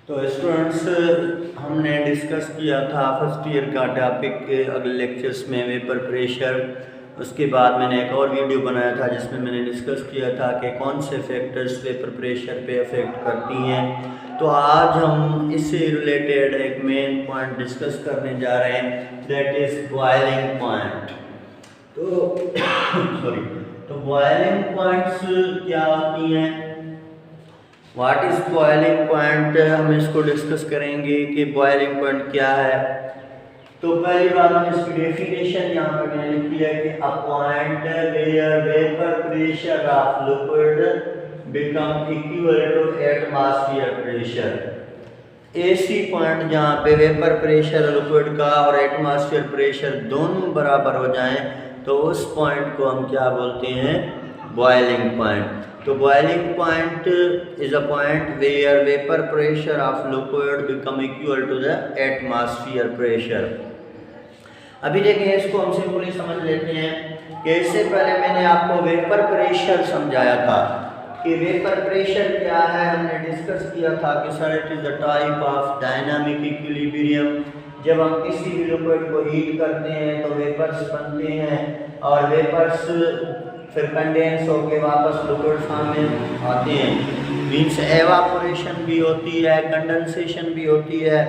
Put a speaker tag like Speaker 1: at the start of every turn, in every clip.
Speaker 1: तो स्टूडेंट्स, हमने डिस्कस किया था फर्स्ट ईयर का टॉपिक अगले लेक्चर्स में वेपर प्रेशर। उसके बाद मैंने एक और वीडियो बनाया था जिसमें मैंने डिस्कस किया था कि कौन से फैक्टर्स वेपर प्रेशर पे अफेक्ट करती हैं। तो आज हम इससे रिलेटेड एक मेन पॉइंट डिस्कस करने जा रहे हैं, दैट इज़ बॉइलिंग पॉइंट। तो सॉरी, तो बॉइलिंग पॉइंट्स क्या होती हैं, व्हाट इज बॉइलिंग पॉइंट, हम इसको डिस्कस करेंगे कि बॉइलिंग पॉइंट क्या है। तो पहली बात हम इसकी डेफिनेशन यहाँ पर मैंने लिखी है कि a point where vapour pressure of liquid become equal to atmosphere pressure. ऐसी पॉइंट जहाँ पे वेपर प्रेशर लिक्विड का और एटमॉस्फेयर प्रेशर दोनों बराबर हो जाएं, तो उस पॉइंट को हम क्या बोलते हैं, बॉइलिंग पॉइंट। तो boiling point is a point where vapour pressure of liquid become equal to the atmosphere pressure. अभी देखिए, इसको हम सिंपली समझ लेते हैं कि इससे पहले मैंने आपको वेपर प्रेशर समझाया था कि वेपर प्रेशर क्या है। हमने डिस्कस किया था कि sir it is the type of dynamic equilibrium. जब हम किसी भी लिक्विड को हीट करते हैं तो वेपर्स बनते हैं और वेपर्स फिर कंडेंस होके वापस लिक्विड फॉर्म में आते हैं। मीन्स एवापोरेशन भी होती है, कंडेंसेशन भी होती है।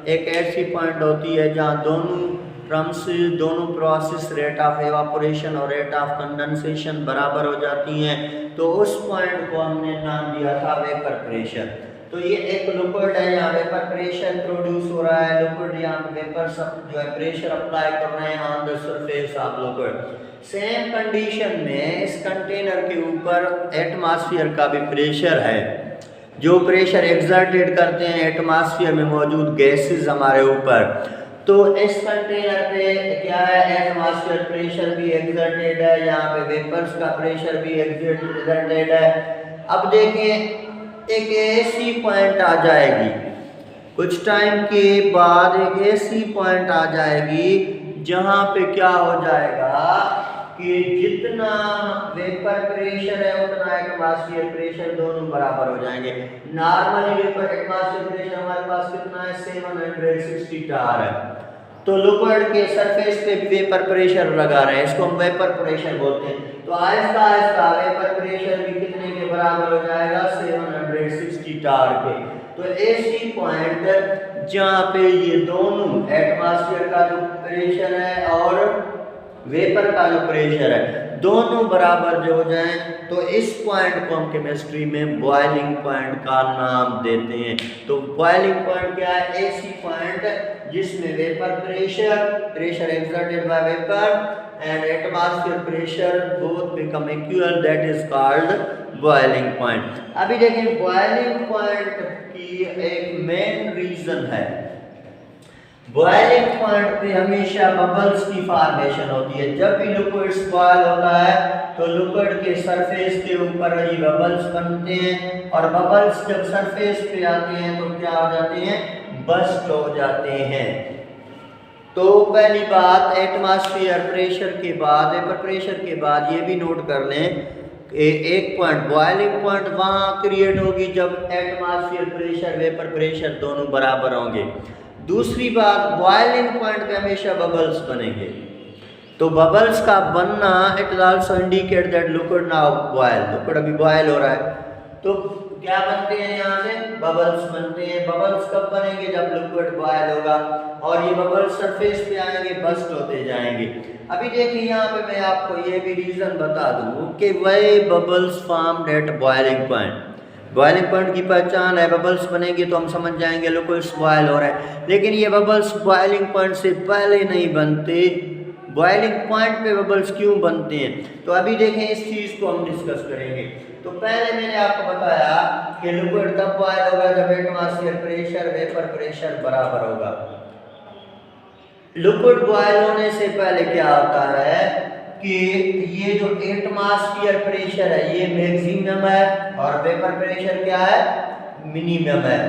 Speaker 1: एक ऐसी पॉइंट होती है जहाँ दोनों प्रोसेस रेट ऑफ एवापोरेशन और रेट ऑफ कंडेंसेशन बराबर हो जाती हैं। तो उस पॉइंट को हमने नाम दिया था वेपर प्रेशर। तो ये एक लिक्विड है, यहाँ वेपर प्रेशर प्रोड्यूस हो रहा है, लिक्विड यहाँ पे वेपर जो है प्रेशर अप्लाई कर रहे हैं on the surface of liquid. Same condition में इस कंटेनर के ऊपर एटमॉस्फेयर का भी प्रेशर है। जो प्रेशर एग्जर्टेड करते हैं एटमॉस्फेयर में मौजूद गैसेस हमारे ऊपर, तो इस कंटेनर पे क्या है, एटमॉस्फेयर प्रेशर भी एग्जर्टेड है, यहाँ पे वेपर्स का प्रेशर भी एग्जर्टेड है। अब देखें, एक ऐसी पॉइंट आ जाएगी, कुछ टाइम के बाद एक ऐसी पॉइंट आ जाएगी जहां पे क्या हो जाएगा कि जितना वेपर प्रेशर है उतना एटमॉस्फेयर प्रेशर दोनों बराबर हो जाएंगे। नॉर्मली वेपर एटमॉस्फेयर प्रेशर हमारे पास कितना है, 760 टार है। तो लिक्विड के सरफेस पे भी वेपर प्रेशर लगा रहे हैं, इसको हम वेपर प्रेशर बोलते हैं। तो आहिस्ता आहिस्ता वेपर प्रेशर भी कितने के बराबर हो जाएगा, 760 टार के। तो ऐसी पॉइंट जहाँ पे ये दोनों एटमॉस्फेयर का जो प्रेशर है और वेपर का जो प्रेशर है दोनों बराबर जो हो जाएं, तो इस पॉइंट को हम केमिस्ट्री में बॉइलिंग पॉइंट का नाम देते हैं। तो बॉइलिंग पॉइंट क्या है, ऐसी पॉइंट जिसमें vapour pressure exerted by vapour and atmosphere pressure both become equal, that is called boiling point. अभी देखें, बॉइलिंग पॉइंट की एक मेन रीजन है, बॉइलिंग पॉइंट पे हमेशा बबल्स की फॉर्मेशन होती है। जब भी लिक्विड बॉयल होता है तो लिक्विड के सरफेस के ऊपर ये बबल्स बनते हैं और बबल्स जब सरफेस पे आते हैं तो क्या हो जाते हैं, बस्ट हो जाते हैं। तो पहली बात, एटमॉस्फेयर प्रेशर के बाद, वेपर प्रेशर के बाद ये भी नोट कर लें, एक पॉइंट बॉइलिंग पॉइंट वहाँ क्रिएट होगी जब एटमॉस्फेयर प्रेशर वेपर प्रेशर दोनों बराबर होंगे। दूसरी बात, बॉइलिंग पॉइंट पे हमेशा बबल्स बनेंगे। तो बबल्स का बनना it is also indicate that liquid now boil, liquid अभी बॉयल हो रहा है। तो क्या बनते हैं, यहाँ से बबल्स बनते हैं। बबल्स कब बनेंगे, जब लिक्विड बॉयल होगा और ये बबल्स सरफेस पे आएंगे, बस्ट होते जाएंगे। अभी देखिए, यहाँ पे मैं आपको ये भी रीजन बता दूं कि वही bubbles formed at boiling point. Boiling point की पहचान है, बबल्स बनेंगे तो हम समझ जाएंगे लिक्विड बॉयल हो रहा है। लेकिन ये बबल्स बॉइलिंग पॉइंट से पहले नहीं बनते, बॉइलिंग पॉइंट पे बबल्स क्यों बनते हैं, तो अभी देखें इस चीज को हम डिस्कस करेंगे। तो पहले मैंने आपको बताया कि लिक्विड तब बॉयल होगा जब एटमॉस्फेयर प्रेशर वेपर प्रेशर बराबर होगा। लिक्विड बॉयल होने से पहले क्या होता है कि ये जो एटमॉस्फेयर प्रेशर है ये मैक्सिमम है और वेपर प्रेशर क्या है, मिनिमम है।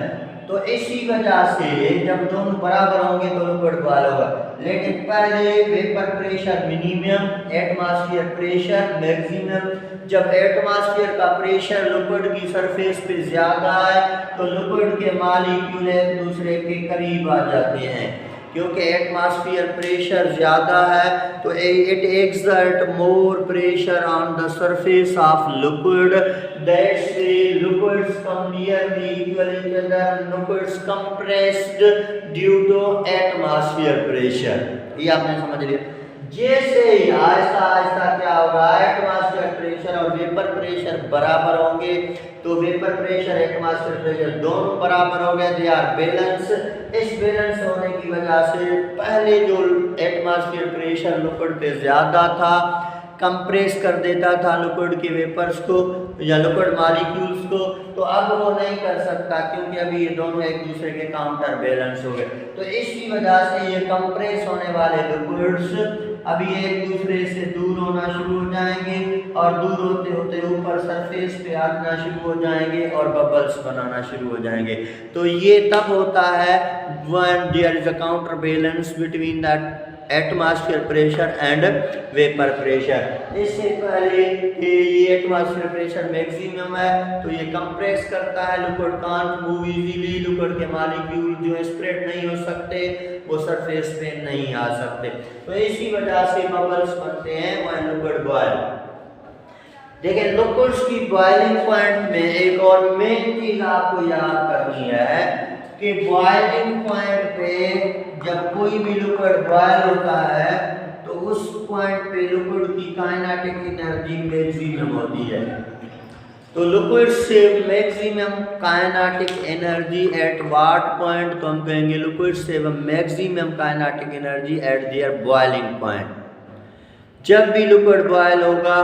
Speaker 1: तो इसी वजह से जब दोनों बराबर होंगे तो लिक्विड बॉयल होगा। लेकिन पहले vapour pressure minimum, atmosphere pressure maximum. जब एटमॉस्फेयर का प्रेशर लिक्विड की सरफेस पे ज्यादा है तो लिक्विड के मॉलिक्यूल एक दूसरे के करीब आ जाते हैं। क्योंकि एटमॉस्फेयर प्रेशर ज़्यादा है तो it exert more pressure on the surface of liquid, that's liquids come near the equal each other, liquids compressed due to atmosphere pressure. ये आपने समझ लिया। जैसे ही आहिस्ता आहिस्ता क्या होगा, एटमॉस्फेयर प्रेशर और वेपर प्रेशर बराबर होंगे तो वेपर प्रेशर एटमॉस्फेयर प्रेशर दोनों बराबर हो गए, दे आर बैलेंस। इस बैलेंस होने की वजह से पहले जो एटमॉस्फेयर प्रेशर लिक्विड पे ज़्यादा था, कंप्रेस कर देता था लिक्विड के वेपर्स को या लिक्विड मॉलिक्यूल्स को, तो अब वो नहीं कर सकता क्योंकि अभी ये दोनों एक दूसरे के काउंटर बैलेंस हो गए। तो इसी वजह से ये कंप्रेस होने वाले लिक्विड्स अभी एक दूसरे से दूर होना शुरू हो जाएंगे और दूर होते होते ऊपर सरफेस पे आना शुरू हो जाएंगे और बबल्स बनाना शुरू हो जाएंगे। तो ये तब होता है when there is a counter balance between that atmosphere pressure and vapour pressure. इससे पहले कि ये एटमॉस्फेयर प्रेशर मैक्सिमम है तो ये कंप्रेस करता है, liquid can't move easily, liquid के मॉलिक्यूल जो है स्प्रेड नहीं हो सकते, वो सरफेस पे नहीं आ सकते। तो इसी वजह से बबल्स बनते हैं व्हेन लिक्विड बॉयल। देखिए लिक्विड्स की बॉइलिंग पॉइंट में एक और मेन चीज आपको याद करनी है कि बॉइलिंग पॉइंट पे जब कोई भी लिक्विड बॉयल होता है तो उस पॉइंट पे लिक्विड की काइनेटिक एनर्जी मैक्सिमम होती है। तो लिक्विड से maximum kinetic energy at what point, तो हम कहेंगे लिक्विड से maximum kinetic energy eight there boiling point. जब भी लिक्विड बॉयल होगा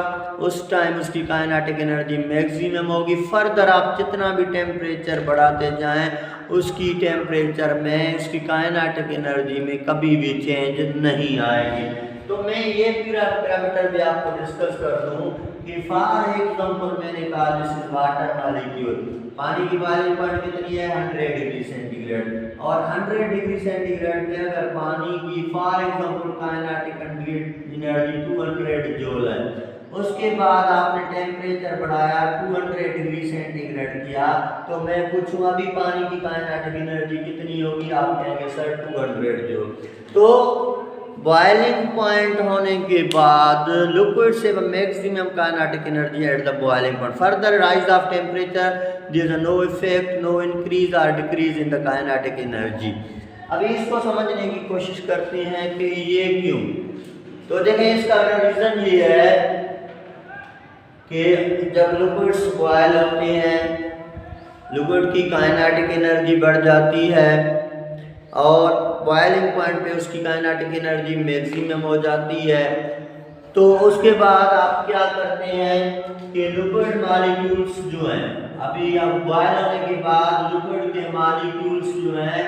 Speaker 1: उस टाइम उसकी काइनेटिक एनर्जी मैक्सिमम होगी। फर्दर आप जितना भी टेम्परेचर बढ़ाते जाएं उसकी टेम्परेचर में उसकी काइनेटिक एनर्जी में कभी भी चेंज नहीं आएगी। तो मैं ये पैरामीटर भी आपको डिस्कस कर दूं कि फॉर एग्जांपल मैंने कहा दिस इज वाटर मॉलिक्यूल, पानी की बॉइलिंग पॉइंट कितनी है 100 डिग्री सेंटीग्रेड, और 100 डिग्री सेंटीग्रेड पे अगर पानी की for example kinetic energy 200 joule है, उसके बाद आपने टेम्परेचर बढ़ाया 200 डिग्री सेंटीग्रेड किया, तो मैं पूछूं अभी पानी की काइनेटिक एनर्जी कितनी होगी, आप कहेंगे सर 200 जूल। तो बॉइलिंग पॉइंट होने के बाद लिक्विड से maximum kinetic energy at the boiling point. Further rise of temperature there is no effect, no increase or decrease in the kinetic energy. अभी इसको समझने की कोशिश करते हैं कि ये क्यों। तो देखें इसका रीजन ये है कि जब लिक्विड्स बॉयल होते हैं लिक्विड की काइनेटिक एनर्जी बढ़ जाती है और बॉइलिंग पॉइंट पे उसकी काइनेटिक एनर्जी मैक्सिमम हो जाती है। तो उसके बाद आप क्या करते हैं कि लिक्विड मॉलिक्यूल्स जो हैं, अभी अब बॉयल होने के बाद लिक्विड के मॉलिक्यूल्स जो हैं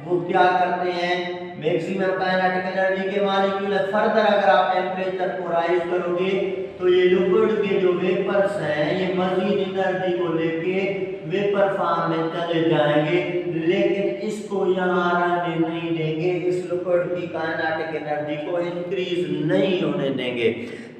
Speaker 1: वो क्या करते हैं, मैक्सिमम काइनेटिक एनर्जी के मॉलिक्यूल है। फर्दर अगर आप टेम्परेचर को राइज करोगे तो ये लिक्विड के जो वेपर्स हैं ये मजीद एनर्जी को लेके वेपर फॉर्म में चले जाएंगे, लेकिन इसको यहाँ रहने नहीं देंगे, इस लिक्विड की काइनेटिक एनर्जी को इंक्रीज नहीं होने देंगे।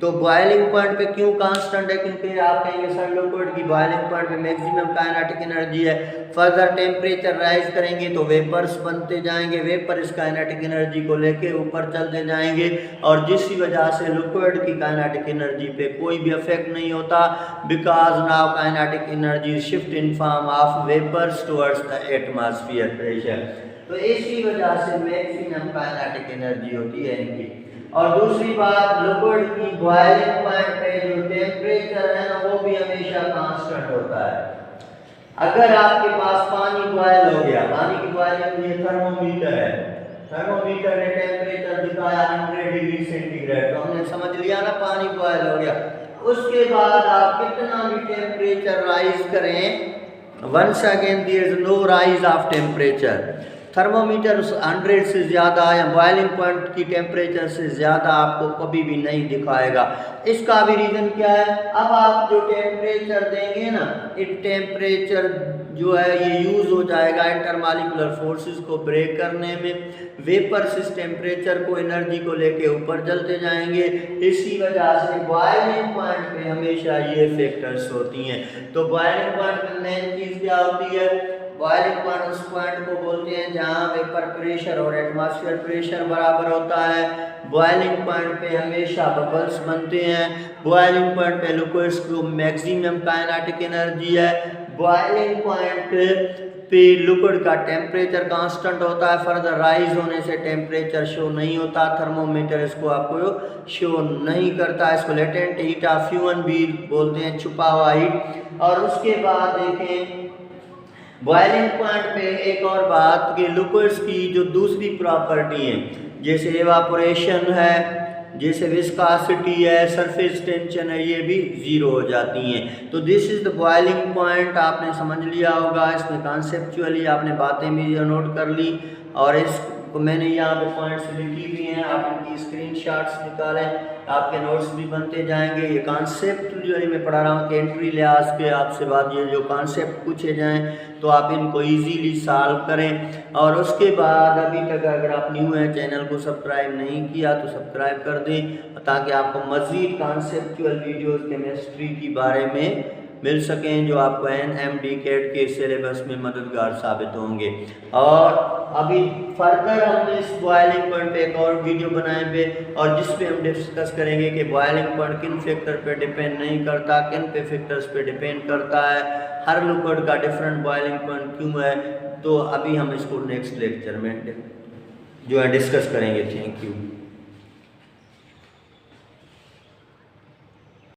Speaker 1: तो बॉइलिंग पॉइंट पे क्यों कांस्टेंट है, क्योंकि आप कहेंगे सर लिक्विड की बॉइलिंग पॉइंट पे मैक्सिमम काइनेटिक एनर्जी है, फर्दर टेम्परेचर राइज करेंगे तो वेपर्स बनते जाएंगे, वेपर इस काइनेटिक एनर्जी को लेके ऊपर चलते जाएंगे और जिस वजह से लिक्विड की काइनेटिक एनर्जी पे कोई भी इफेक्ट नहीं होता, because now kinetic energy shift in form of vapours towards the atmosphere pressure. तो इसी वजह से मैक्सिमम काइनेटिक एनर्जी होती है इनकी। और दूसरी बात, लिक्विड की बॉइलिंग पॉइंट पे जो टेम्परेचर है ना वो भी हमेशा कांस्टेंट होता है। अगर आपके पास पानी बॉयल हो गया, पानी की बॉइलिंग ये थर्मोमीटर है, थर्मोमीटर ने टेम्परेचर दिखाया 100 डिग्री सेंटीग्रेड, तो हमने समझ लिया ना पानी बॉयल हो गया। उसके बाद आप कितना भी टेम्परेचर राइज करें, once again there is no rise of temperature, thermometer 100 से ज़्यादा या बॉइलिंग पॉइंट की टेम्परेचर से ज़्यादा आपको कभी भी नहीं दिखाएगा। इसका भी रीज़न क्या है, अब आप जो टेम्परेचर देंगे ना, ये टेम्परेचर जो है ये यूज़ हो जाएगा इंटरमॉलिक्यूलर फोर्सेस को ब्रेक करने में। वेपर्स इस टेम्परेचर को, एनर्जी को लेके ऊपर चलते जाएंगे। इसी वजह से बॉइलिंग पॉइंट पे हमेशा ये फैक्टर्स होती हैं। तो बॉइलिंग पॉइंट में मेन चीज़ क्या होती है, बॉइलिंग पॉइंट उस पॉइंट को बोलते हैं जहां वेपर प्रेशर और एटमॉस्फेयर प्रेशर बराबर होता है। बॉइलिंग पॉइंट पे हमेशा बबल्स बनते हैं। बॉइलिंग पॉइंट पे लिक्विड्स को मैक्सिमम काइनेटिक एनर्जी है। बॉइलिंग पॉइंट पे लिक्विड का टेम्परेचर कांस्टेंट होता है। फर्दर राइज होने से टेम्परेचर शो नहीं होता। थर्मोमीटर इसको आपको शो नहीं करता। इसको लेटेंट हीट ऑफ फ्यूजन भी बोलते हैं, छुपा हुआ हीट। और उसके बाद देखें बॉइलिंग पॉइंट पे एक और बात कि लिक्विड्स की जो दूसरी प्रॉपर्टी है, जैसे एवापोरेशन है, जैसे विस्कोसिटी है, सरफेस टेंशन है, ये भी ज़ीरो हो जाती हैं। तो this is the boiling point. आपने समझ लिया होगा। इसमें कॉन्सेप्चुअली आपने बातें भी नोट कर ली और इसको मैंने यहाँ पे पॉइंट्स लिखी भी हैं। आप इनकी स्क्रीनशॉट्स निकालें, आपके नोट्स भी बनते जाएंगे। ये कॉन्सेप्ट जो मैं पढ़ा रहा हूँ कि एंट्री लिहाज के आपसे बात, ये जो कॉन्सेप्ट पूछे जाएं तो आप इनको इजीली सॉल्व करें। और उसके बाद अभी तक अगर आप न्यू हैं, चैनल को सब्सक्राइब नहीं किया तो सब्सक्राइब कर दें ताकि आपको मज़ीद कॉन्सेप्चुअल वीडियोस केमिस्ट्री के बारे में मिल सकें जो आपको NMD कैट के सिलेबस में मददगार साबित होंगे। और अभी फर्दर हम इस बॉइलिंग पॉइंट पे एक और वीडियो बनाएंगे और जिस पे हम डिस्कस करेंगे कि बॉइलिंग पॉइंट किन फैक्टर पे डिपेंड नहीं करता, किन पे फैक्टर्स पे डिपेंड करता है, हर लिक्विड का डिफरेंट बॉइलिंग पॉइंट क्यों है। तो अभी हम इसको नेक्स्ट लेक्चर में जो है डिस्कस करेंगे। Thank you.